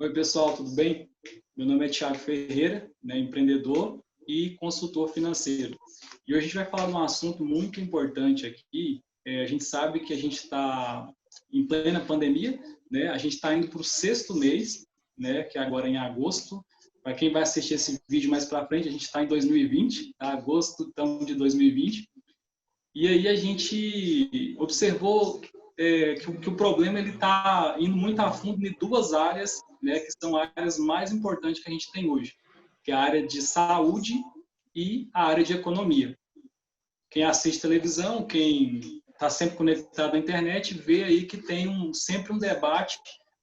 Oi, pessoal, tudo bem? Meu nome é Thiago Ferreira, né, empreendedor e consultor financeiro. E hoje a gente vai falar de um assunto muito importante aqui. A gente sabe que a gente está em plena pandemia, né? A gente está indo para o sexto mês, né, que é agora em agosto. Para quem vai assistir esse vídeo mais para frente, a gente está em 2020, tá? Agosto então, de 2020. E aí a gente observou que o problema ele está indo muito a fundo em duas áreas, né, que são áreas mais importantes que a gente tem hoje, que é a área de saúde e a área de economia. Quem assiste televisão, quem está sempre conectado à internet, vê aí que tem sempre um debate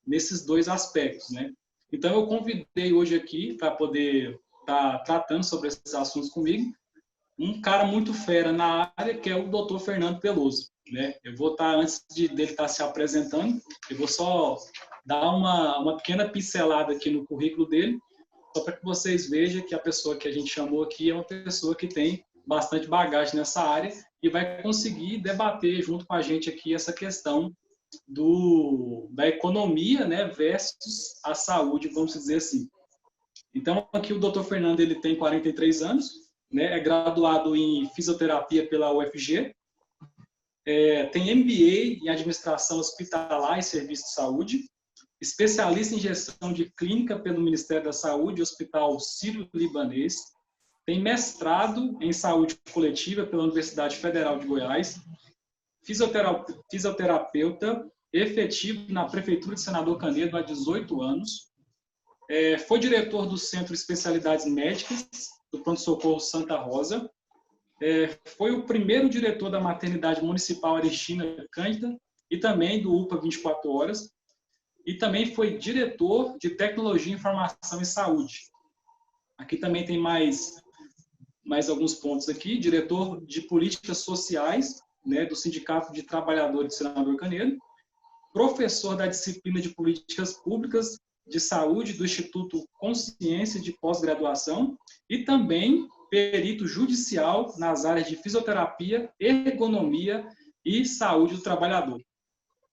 nesses dois aspectos, né? Então eu convidei hoje aqui para poder estar tratando sobre esses assuntos comigo um cara muito fera na área, que é o Dr. Fernando Peloso, né? Eu vou estar, antes dele estar se apresentando, eu vou só dar uma pequena pincelada aqui no currículo dele, só para que vocês vejam que a pessoa que a gente chamou aqui é uma pessoa que tem bastante bagagem nessa área e vai conseguir debater junto com a gente aqui essa questão da economia, né, versus a saúde, vamos dizer assim. Então, aqui o Dr. Fernando ele tem 43 anos, né, é graduado em fisioterapia pela UFG, tem MBA em administração hospitalar e serviço de saúde, especialista em gestão de clínica pelo Ministério da Saúde e Hospital Sírio-Libanês, tem mestrado em saúde coletiva pela Universidade Federal de Goiás, fisioterapeuta efetivo na Prefeitura de Senador Canedo há 18 anos, foi diretor do Centro de Especialidades Médicas do Pronto-Socorro Santa Rosa, foi o primeiro diretor da Maternidade Municipal Aristina Cândida e também do UPA 24 Horas, e também foi diretor de Tecnologia, Informação e Saúde. Aqui também tem mais alguns pontos aqui, diretor de Políticas Sociais, né, do Sindicato de Trabalhadores de Senador Canedo, professor da disciplina de Políticas Públicas de Saúde do Instituto Consciência de Pós-Graduação e também perito judicial nas áreas de fisioterapia, ergonomia e saúde do trabalhador.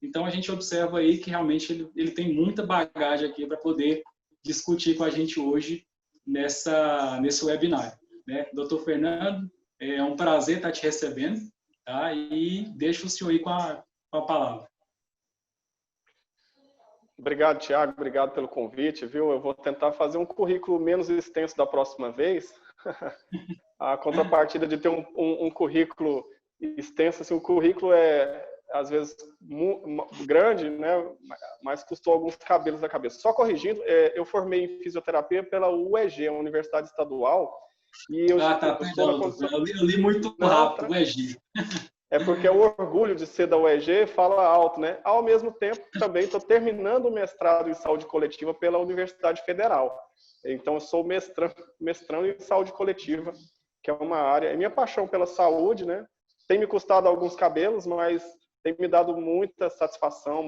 Então, a gente observa aí que realmente ele tem muita bagagem aqui para poder discutir com a gente hoje nesse webinar. Né? Doutor Fernando, é um prazer estar te recebendo, tá? E deixo o senhor aí com a palavra. Obrigado, Thiago. Obrigado pelo convite, viu? Eu vou tentar fazer um currículo menos extenso da próxima vez. A contrapartida de ter um currículo extenso, assim, o currículo é, às vezes, grande, né? Mas custou alguns cabelos da cabeça. Só corrigindo, eu formei em fisioterapia pela UEG, a Universidade Estadual, e eu estou na condição... Eu li muito rápido, UEG. É porque o orgulho de ser da UEG fala alto, né? Ao mesmo tempo, também estou terminando o mestrado em saúde coletiva pela Universidade Federal. Então, eu sou mestrando em saúde coletiva, que é uma área... É minha paixão pela saúde, né? Tem me custado alguns cabelos, mas tem me dado muita satisfação,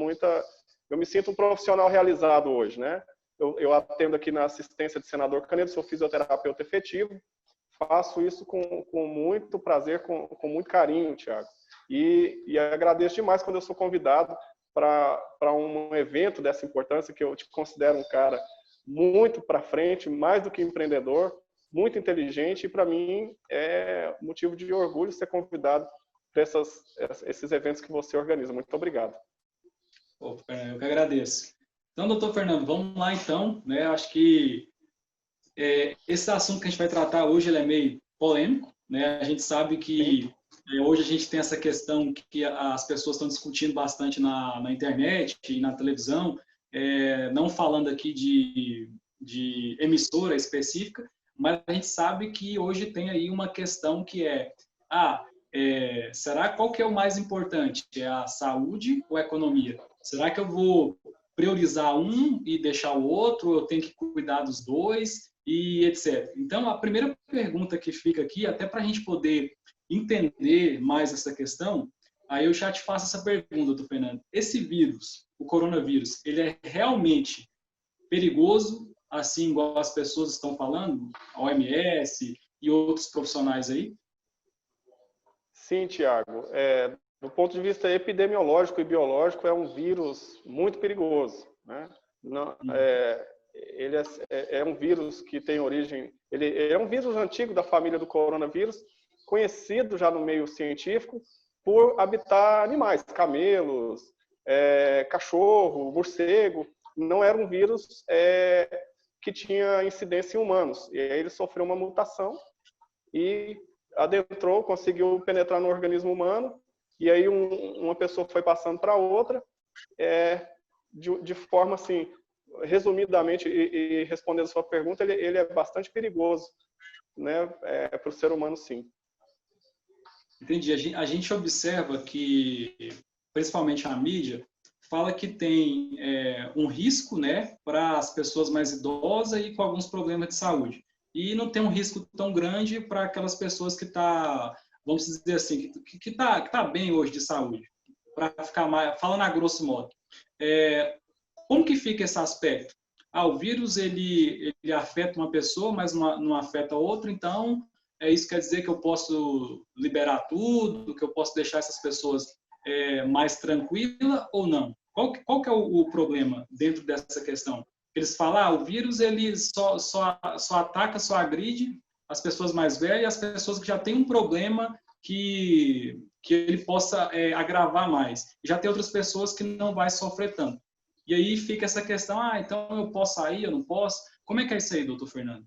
Eu me sinto um profissional realizado hoje, né? Eu atendo aqui na assistência de Senador Canedo, sou fisioterapeuta efetivo, faço isso com muito prazer, com muito carinho, Thiago. E agradeço demais quando eu sou convidado para um evento dessa importância, que eu te considero um cara muito para frente, mais do que empreendedor, muito inteligente, e para mim é motivo de orgulho ser convidado para esses eventos que você organiza. Muito obrigado. Eu que agradeço. Então, doutor Fernando, vamos lá então. Né? Acho que esse assunto que a gente vai tratar hoje ele é meio polêmico. Né? A gente sabe que hoje a gente tem essa questão que as pessoas estão discutindo bastante na internet e na televisão, não falando aqui de emissora específica, mas a gente sabe que hoje tem aí uma questão que será qual que é o mais importante? É a saúde ou a economia? Será que eu vou priorizar um e deixar o outro? Eu tenho que cuidar dos dois e etc. Então, a primeira pergunta que fica aqui, até para a gente poder entender mais essa questão, aí eu já te faço essa pergunta, doutor Fernando. Esse vírus, o coronavírus, ele é realmente perigoso, assim igual as pessoas estão falando, a OMS e outros profissionais aí? Sim, Thiago. Do ponto de vista epidemiológico e biológico, é um vírus muito perigoso, né? Não, ele é um vírus que tem origem... Ele é um vírus antigo da família do coronavírus, conhecido já no meio científico por habitar animais, camelos, cachorro, morcego. Não era um vírus que tinha incidência em humanos. E aí ele sofreu uma mutação e adentrou, conseguiu penetrar no organismo humano, e aí uma pessoa foi passando para outra, de forma assim, resumidamente, e respondendo a sua pergunta, ele é bastante perigoso, né, para o ser humano, sim. Entendi. A gente observa que, principalmente a mídia, fala que tem um risco, né, para as pessoas mais idosas e com alguns problemas de saúde. E não tem um risco tão grande para aquelas pessoas que vamos dizer assim, que tá bem hoje de saúde. Para ficar mais, falando a grosso modo. Como que fica esse aspecto? O vírus ele afeta uma pessoa, mas não afeta outra, então isso quer dizer que eu posso liberar tudo, que eu posso deixar essas pessoas mais tranquilas ou não? Qual que é o problema dentro dessa questão? Eles falam, o vírus ele só ataca, só agride as pessoas mais velhas e as pessoas que já têm um problema que ele possa agravar mais. Já tem outras pessoas que não vai sofrer tanto. E aí fica essa questão, então eu posso sair, eu não posso? Como é que é isso aí, doutor Fernando?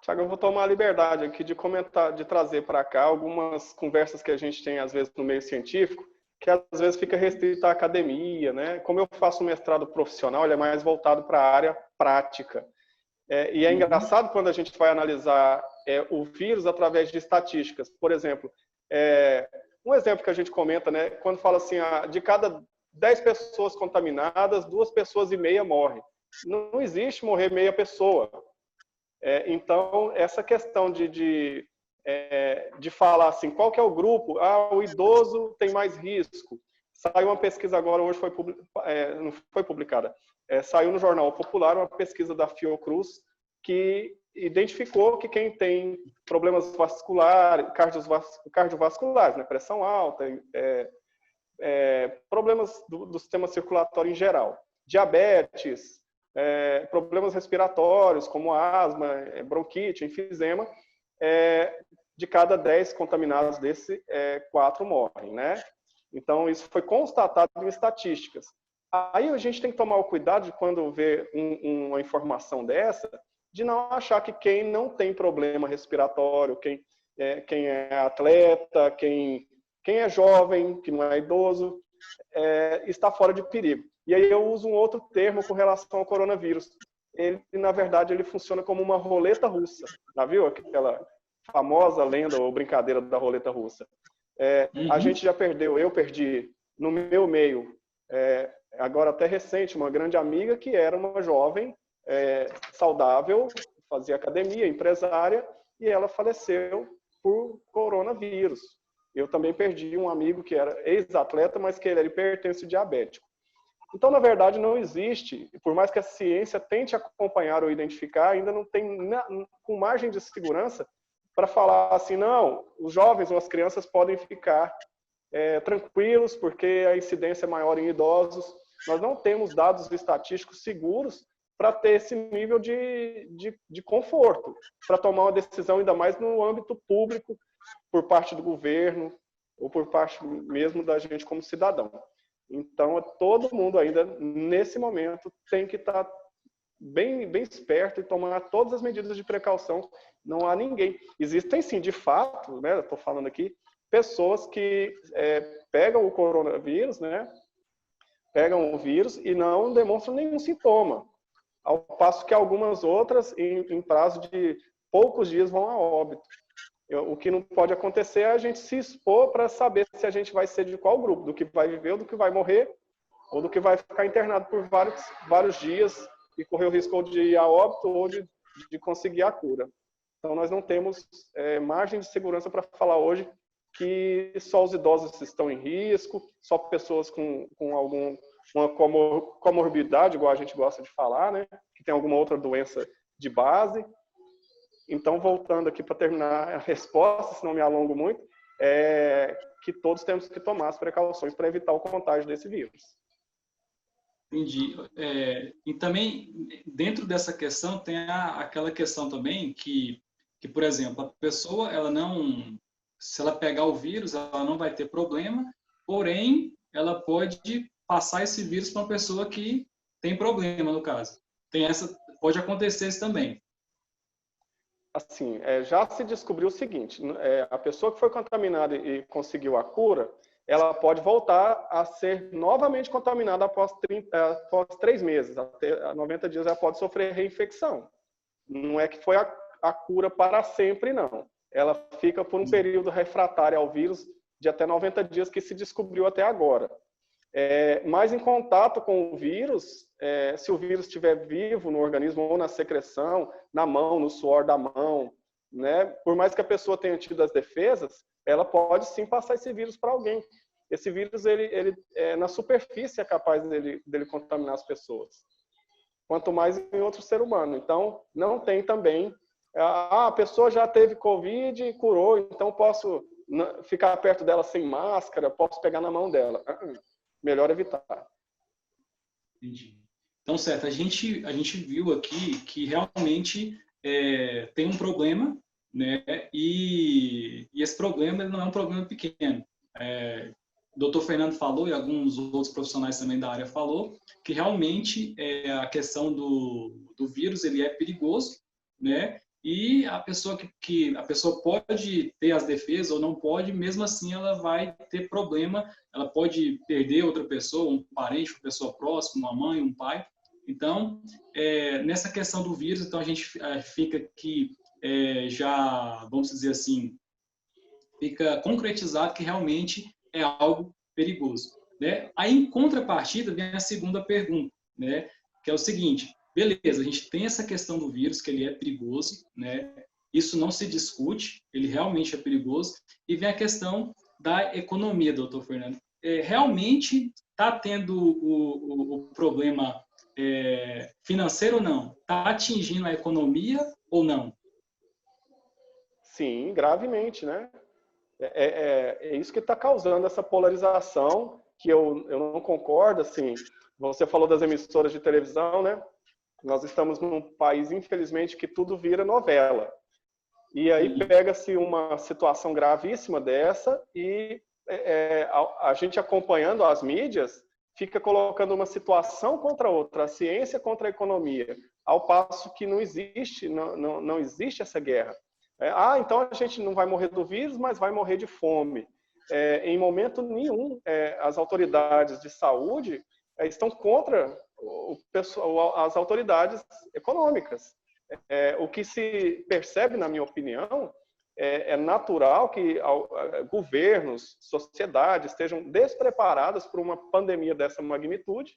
Tiago, eu vou tomar a liberdade aqui de comentar, de trazer para cá algumas conversas que a gente tem, às vezes, no meio científico, que às vezes fica restrito à academia, né? Como eu faço um mestrado profissional, ele é mais voltado para a área prática. E é engraçado quando a gente vai analisar o vírus através de estatísticas. Por exemplo, um exemplo que a gente comenta, né? Quando fala assim, de cada 10 pessoas contaminadas, 2,5 pessoas morrem. Não existe morrer meia pessoa. Então, essa questão de falar assim, qual que é o grupo? O idoso tem mais risco. Saiu uma pesquisa agora, hoje não foi publicada, saiu no Jornal Popular uma pesquisa da Fiocruz que identificou que quem tem problemas vasculares, cardiovasculares, né, pressão alta, problemas do sistema circulatório em geral, diabetes, problemas respiratórios como asma, bronquite, enfisema, de cada 10 contaminados desse, 4 morrem, né? Então, isso foi constatado em estatísticas. Aí a gente tem que tomar o cuidado de, quando vê uma informação dessa, de não achar que quem não tem problema respiratório, quem é atleta, quem é jovem, que não é idoso, está fora de perigo. E aí eu uso um outro termo com relação ao coronavírus. Ele, na verdade, ele funciona como uma roleta russa. Já viu aquela famosa lenda ou brincadeira da roleta russa? A gente já perdeu, eu perdi no meu meio, agora até recente, uma grande amiga que era uma jovem saudável, fazia academia, empresária, e ela faleceu por coronavírus. Eu também perdi um amigo que era ex-atleta, mas que ele era hipertenso e diabético. Então, na verdade, não existe, por mais que a ciência tente acompanhar ou identificar, ainda não tem com margem de segurança para falar assim, não, os jovens ou as crianças podem ficar tranquilos porque a incidência é maior em idosos. Nós não temos dados estatísticos seguros para ter esse nível de conforto, para tomar uma decisão ainda mais no âmbito público, por parte do governo ou por parte mesmo da gente como cidadão. Então, todo mundo ainda, nesse momento, tem que estar bem esperto e tomar todas as medidas de precaução. Não há ninguém. Existem, sim, de fato, né, estou falando aqui, pessoas que pegam o coronavírus, né, pegam o vírus e não demonstram nenhum sintoma. Ao passo que algumas outras, em prazo de poucos dias, vão a óbito. O que não pode acontecer é a gente se expor para saber se a gente vai ser de qual grupo, do que vai viver, ou do que vai morrer, ou do que vai ficar internado por vários dias e correr o risco de ir a óbito ou de conseguir a cura. Então, nós não temos margem de segurança para falar hoje que só os idosos estão em risco, só pessoas com uma comorbidade, igual a gente gosta de falar, né, que tem alguma outra doença de base. Então, voltando aqui para terminar a resposta, se não me alongo muito, que todos temos que tomar as precauções para evitar o contágio desse vírus. Entendi. E também, dentro dessa questão, tem aquela questão também que, por exemplo, a pessoa, ela não, se ela pegar o vírus, ela não vai ter problema, porém, ela pode passar esse vírus para uma pessoa que tem problema, no caso. Pode acontecer isso também. Assim, já se descobriu o seguinte, a pessoa que foi contaminada e conseguiu a cura, ela pode voltar a ser novamente contaminada após 3 meses, até 90 dias ela pode sofrer reinfecção. Não é que foi a cura para sempre, não. Ela fica por um período refratário ao vírus de até 90 dias que se descobriu até agora. Mas em contato com o vírus, se o vírus estiver vivo no organismo ou na secreção, na mão, no suor da mão, né? Por mais que a pessoa tenha tido as defesas, ela pode sim passar esse vírus para alguém. Esse vírus, ele na superfície é capaz dele contaminar as pessoas. Quanto mais em outro ser humano. Então, não tem também... a pessoa já teve Covid e curou, então posso ficar perto dela sem máscara, posso pegar na mão dela. Melhor evitar. Entendi. Então, certo, a gente viu aqui que realmente tem um problema, né? E esse problema ele não é um problema pequeno. O doutor Fernando falou, e alguns outros profissionais também da área falou, que realmente a questão do vírus ele é perigoso, né? E a pessoa a pessoa pode ter as defesas ou não pode, mesmo assim ela vai ter problema, ela pode perder outra pessoa, um parente, uma pessoa próxima, uma mãe, um pai. Então, nessa questão do vírus, então a gente fica aqui já, vamos dizer assim, fica concretizado que realmente é algo perigoso, né? Aí, em contrapartida, vem a segunda pergunta, né? Que é o seguinte: beleza, a gente tem essa questão do vírus, que ele é perigoso, né? Isso não se discute, ele realmente é perigoso. E vem a questão da economia, doutor Fernando. Realmente está tendo o problema financeiro ou não? Está atingindo a economia ou não? Sim, gravemente, né? É isso que está causando essa polarização, que eu não concordo, assim. Você falou das emissoras de televisão, né? Nós estamos num país, infelizmente, que tudo vira novela. E aí pega-se uma situação gravíssima dessa e a gente acompanhando as mídias fica colocando uma situação contra outra, a ciência contra a economia, ao passo que não existe essa guerra. Então a gente não vai morrer do vírus, mas vai morrer de fome. Em momento nenhum, as autoridades de saúde estão contra as autoridades econômicas. O que se percebe, na minha opinião, é natural que governos, sociedades estejam despreparadas para uma pandemia dessa magnitude,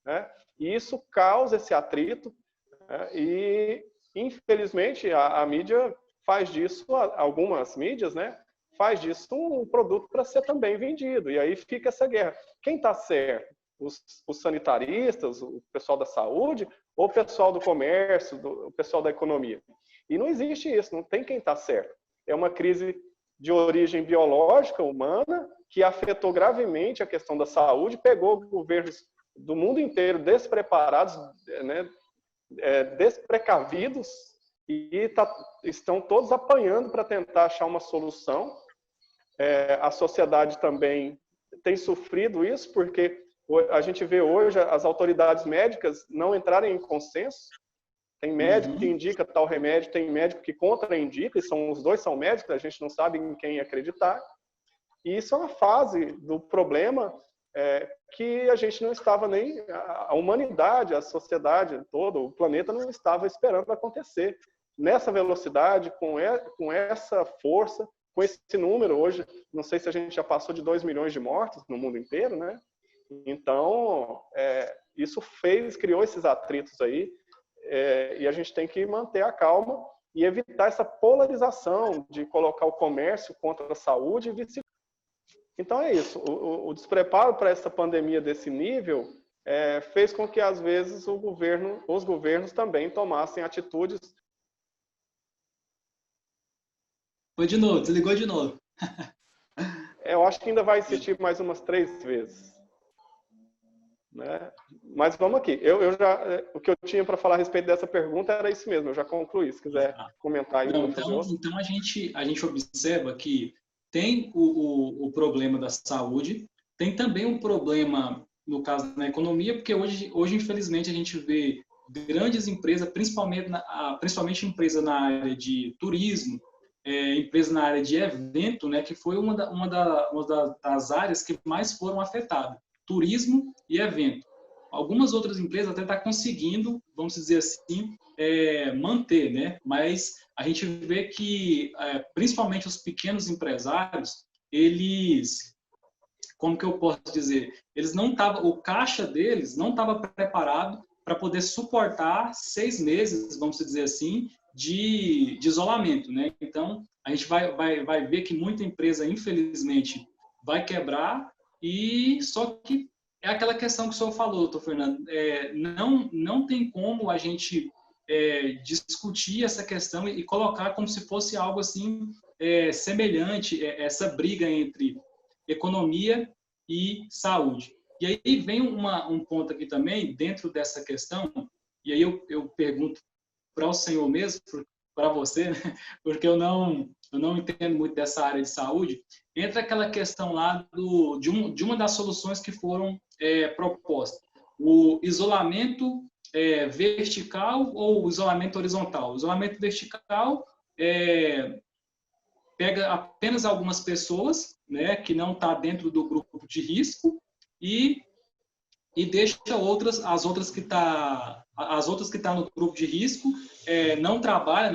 né? E isso causa esse atrito, né? E, infelizmente, a mídia faz disso, algumas mídias, né? Faz disso um produto para ser também vendido. E aí fica essa guerra. Quem está certo? Os sanitaristas, o pessoal da saúde, ou o pessoal do comércio, o pessoal da economia? E não existe isso, não tem quem está certo. É uma crise de origem biológica, humana, que afetou gravemente a questão da saúde, pegou governos do mundo inteiro despreparados, né, desprecavidos, e estão todos apanhando para tentar achar uma solução. A sociedade também tem sofrido isso, porque a gente vê hoje as autoridades médicas não entrarem em consenso. Tem médico que indica tal remédio, tem médico que contraindica, e os dois são médicos, a gente não sabe em quem acreditar. E isso é uma fase do problema que a gente não estava nem... A humanidade, a sociedade toda, o planeta não estava esperando acontecer. Nessa velocidade, com essa força, com esse número hoje, não sei se a gente já passou de 2 milhões de mortos no mundo inteiro, né? Então, isso criou esses atritos aí, e a gente tem que manter a calma e evitar essa polarização de colocar o comércio contra a saúde e vice-versa. Então é isso, o despreparo para essa pandemia desse nível fez com que, às vezes, os governos também tomassem atitudes. Foi de novo, desligou de novo. Eu acho que ainda vai insistir mais umas 3 vezes. né? Mas vamos aqui. O que eu tinha para falar a respeito dessa pergunta era isso mesmo. Eu já concluí. Se quiser comentar aí. Não, então a gente observa que tem o problema da saúde, tem também um problema, no caso, na economia, porque hoje infelizmente, a gente vê grandes empresas, principalmente empresa na área de turismo, empresa na área de evento, né, que foi uma das áreas que mais foram afetadas, turismo e evento. Algumas outras empresas até estão conseguindo, vamos dizer assim, manter, né? Mas a gente vê que, principalmente os pequenos empresários, eles, como que eu posso dizer, eles não estavam, o caixa deles não estava preparado para poder suportar 6 meses, vamos dizer assim, de isolamento, né? Então, a gente vai ver que muita empresa, infelizmente, vai quebrar, e só que é aquela questão que o senhor falou, doutor Fernando, não tem como a gente discutir essa questão e colocar como se fosse algo assim semelhante, essa briga entre economia e saúde. E aí vem um ponto aqui também, dentro dessa questão, e aí eu pergunto para o senhor mesmo, para você, né? Porque eu não entendo muito dessa área de saúde, entra aquela questão lá de uma das soluções que foram propostas. O isolamento vertical ou o isolamento horizontal? O isolamento vertical pega apenas algumas pessoas, né, que não está dentro do grupo de risco e deixa as outras que tá no grupo de risco não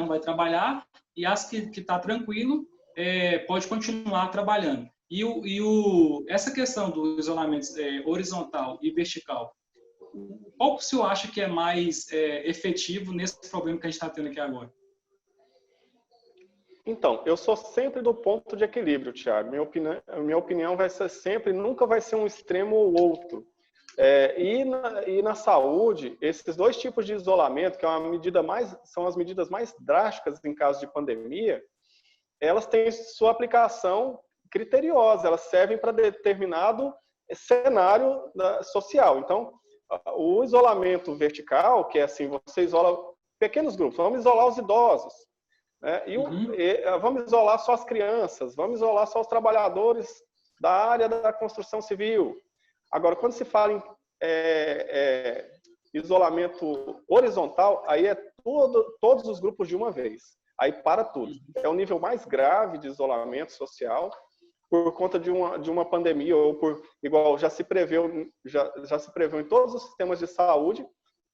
vai trabalhar, e as que está tranquilo pode continuar trabalhando. Essa questão do isolamento horizontal e vertical, qual que o senhor acha que é mais efetivo nesse problema que a gente está tendo aqui agora? Então, eu sou sempre do ponto de equilíbrio, Thiago. Minha opinião vai ser sempre, nunca vai ser um extremo ou outro. E na saúde, esses dois tipos de isolamento, que são as medidas mais drásticas em caso de pandemia, elas têm sua aplicação criteriosa, elas servem para determinado cenário social. Então, o isolamento vertical, que é assim, você isola pequenos grupos, vamos isolar os idosos, né? Vamos isolar só as crianças, vamos isolar só os trabalhadores da área da construção civil. Agora, quando se fala em isolamento horizontal, aí todos os grupos de uma vez. Aí para tudo. É o nível mais grave de isolamento social por conta de uma pandemia, ou igual já se preveu em todos os sistemas de saúde,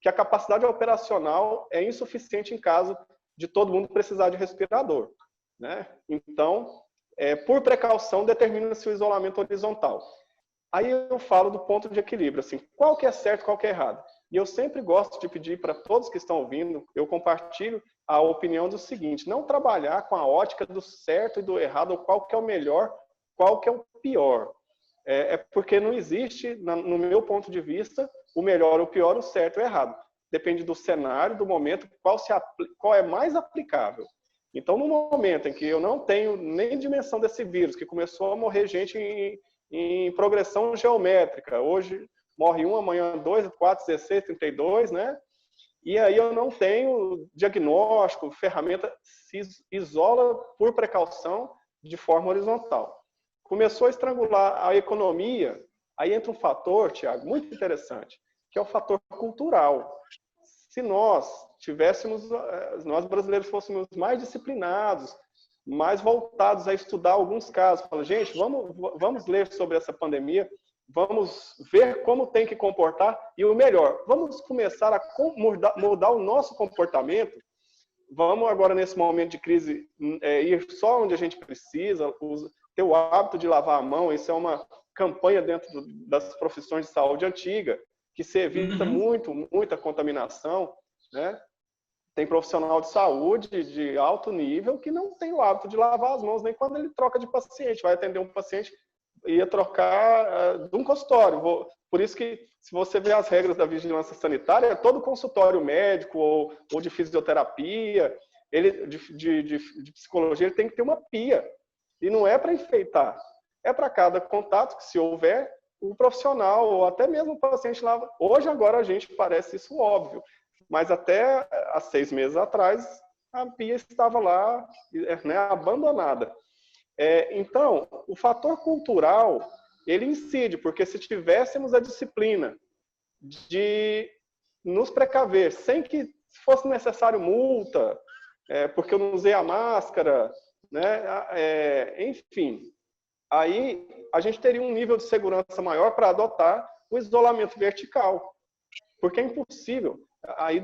que a capacidade operacional é insuficiente em caso de todo mundo precisar de respirador, né? Então, por precaução, determina-se o isolamento horizontal. Aí eu falo do ponto de equilíbrio, assim, qual que é certo, qual que é errado. E eu sempre gosto de pedir para todos que estão ouvindo, eu compartilho a opinião do seguinte: não trabalhar com a ótica do certo e do errado, ou qual que é o melhor, qual que é o pior. Porque não existe, no meu ponto de vista, o melhor, o pior, o certo e o errado. Depende do cenário, do momento, qual é mais aplicável. Então, no momento em que eu não tenho nem dimensão desse vírus, que começou a morrer gente em progressão geométrica, hoje morre um, amanhã 2, 4, 16, 32, né? E aí eu não tenho diagnóstico, ferramenta, se isola por precaução de forma horizontal. Começou a estrangular a economia, aí entra um fator, Tiago, muito interessante, que é o fator cultural. Se nós brasileiros fôssemos mais disciplinados, mais voltados a estudar alguns casos, fala, gente, vamos ler sobre essa pandemia, vamos ver como tem que comportar, e o melhor, vamos começar a mudar o nosso comportamento. Vamos agora, nesse momento de crise, ir só onde a gente precisa, ter o hábito de lavar a mão. Isso é uma campanha dentro das profissões de saúde antiga, que se evita muita contaminação, né? Tem profissional de saúde de alto nível que não tem o hábito de lavar as mãos nem quando ele troca de paciente. Vai atender um paciente, ia trocar de um consultório. Por isso que, se você vê as regras da vigilância sanitária, todo consultório médico ou de fisioterapia, de psicologia, ele tem que ter uma pia. E não é para enfeitar. É para cada contato que, se houver, o profissional, ou até mesmo o paciente lá. Hoje, agora, a gente parece isso óbvio, mas até há 6 meses atrás, a pia estava lá, né, abandonada. Então, o fator cultural, ele incide, porque se tivéssemos a disciplina de nos precaver, sem que fosse necessário multa, porque eu não usei a máscara, né, enfim, aí a gente teria um nível de segurança maior para adotar o isolamento vertical, porque é impossível. Aí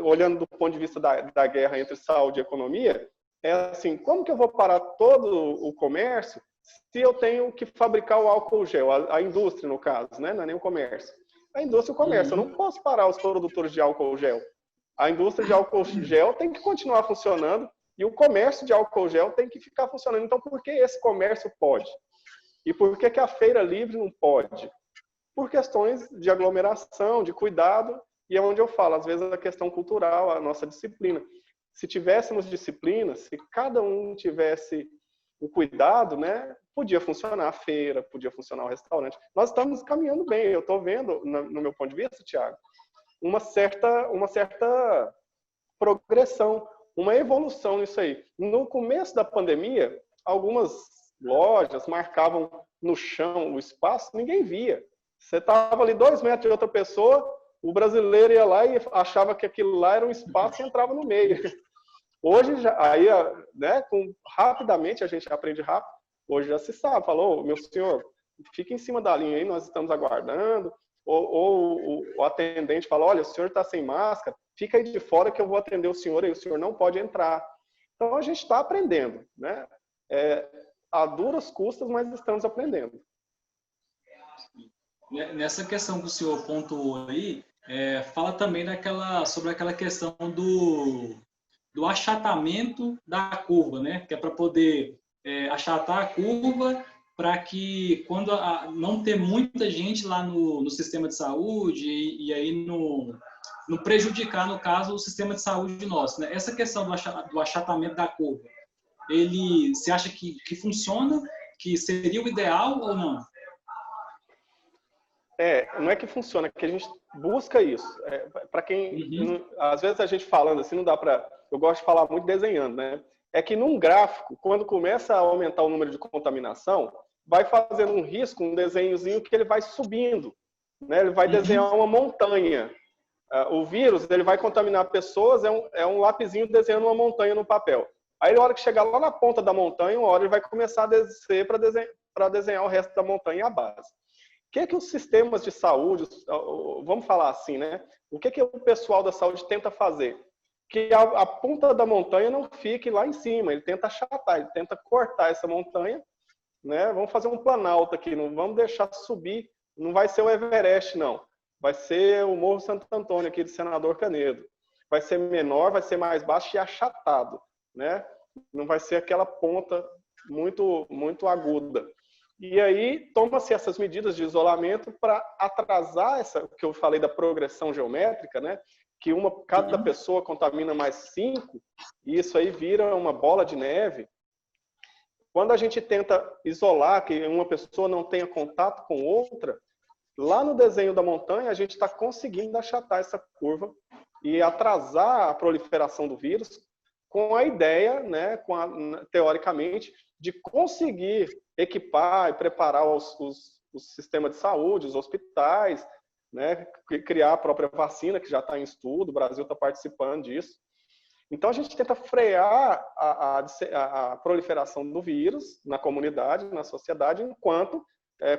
olhando do ponto de vista da guerra entre saúde e economia, é assim, como que eu vou parar todo o comércio se eu tenho que fabricar o álcool gel, a indústria, no caso, né? Não é nem o comércio. A indústria e o comércio, eu não posso parar os produtores de álcool gel. A indústria de álcool gel tem que continuar funcionando e o comércio de álcool gel tem que ficar funcionando. Então, por que esse comércio pode? E por que a feira livre não pode? Por questões de aglomeração, de cuidado, e é onde eu falo, às vezes, a questão cultural, a nossa disciplina. Se tivéssemos disciplina, se cada um tivesse o cuidado, né, podia funcionar a feira, podia funcionar o restaurante. Nós estamos caminhando bem, eu estou vendo, no meu ponto de vista, Thiago, uma certa progressão, uma evolução nisso aí. No começo da pandemia, algumas lojas marcavam no chão o espaço, ninguém via. Você estava ali 2 metros de outra pessoa, o brasileiro ia lá e achava que aquilo lá era um espaço e entrava no meio. Hoje, aí, né, rapidamente, a gente aprende rápido, hoje já se sabe, falou, meu senhor, fica em cima da linha aí, nós estamos aguardando, ou o atendente fala, olha, o senhor está sem máscara, fica aí de fora que eu vou atender o senhor e o senhor não pode entrar. Então, a gente está aprendendo, né? A duras custas, mas estamos aprendendo. Nessa questão que o senhor pontuou aí, fala também sobre aquela questão do achatamento da curva, né? Que é para poder achatar a curva para que quando não ter muita gente lá no sistema de saúde e aí não prejudicar, no caso, o sistema de saúde nosso, né? Essa questão do achatamento da curva, você acha que funciona, que seria o ideal ou não? Não é que funciona, é que a gente busca isso. Para quem, às vezes a gente falando assim, não dá para... Eu gosto de falar muito desenhando, né? É que num gráfico, quando começa a aumentar o número de contaminação, vai fazendo um risco, um desenhozinho que ele vai subindo, né? Ele vai desenhar uma montanha. O vírus, ele vai contaminar pessoas, é um lapisinho desenhando uma montanha no papel. Aí, na hora que chegar lá na ponta da montanha, uma hora ele vai começar a descer para desenhar o resto da montanha e a base. O que os sistemas de saúde, vamos falar assim, né? O que o pessoal da saúde tenta fazer? Que a ponta da montanha não fique lá em cima, ele tenta achatar, ele tenta cortar essa montanha, né? Vamos fazer um planalto aqui, não vamos deixar subir, não vai ser o Everest, não. Vai ser o Morro Santo Antônio aqui de Senador Canedo. Vai ser menor, vai ser mais baixo e achatado, né? Não vai ser aquela ponta muito, muito aguda. E aí toma-se essas medidas de isolamento para atrasar essa, que eu falei da progressão geométrica, né? Que cada pessoa contamina mais 5, e isso aí vira uma bola de neve. Quando a gente tenta isolar, que uma pessoa não tenha contato com outra, lá no desenho da montanha a gente está conseguindo achatar essa curva e atrasar a proliferação do vírus com a ideia, né, teoricamente, de conseguir equipar e preparar os sistemas de saúde, os hospitais, né, criar a própria vacina, que já está em estudo, o Brasil está participando disso. Então, a gente tenta frear a proliferação do vírus na comunidade, na sociedade, enquanto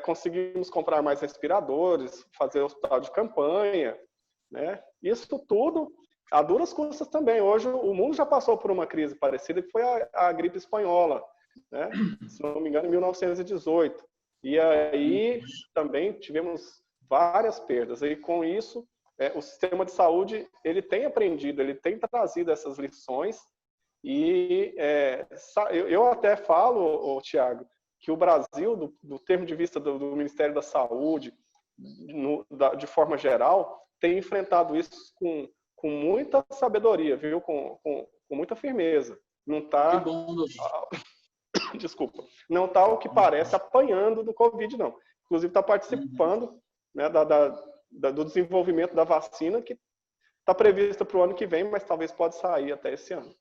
conseguimos comprar mais respiradores, fazer hospital de campanha, né? Isso tudo a duras custas também. Hoje, o mundo já passou por uma crise parecida, que foi a gripe espanhola, né? Se não me engano, em 1918. E aí também tivemos várias perdas. E com isso, o sistema de saúde ele tem aprendido, ele tem trazido essas lições. E eu até falo, Tiago, que o Brasil, do termo de vista do Ministério da Saúde, de forma geral, tem enfrentado isso com muita sabedoria, viu? Com muita firmeza. Não está... Que bom, Desculpa. Não está o que parece apanhando do Covid, não. inclusive está participando, né, do desenvolvimento da vacina, que está prevista para o ano que vem, mas talvez pode sair até esse ano.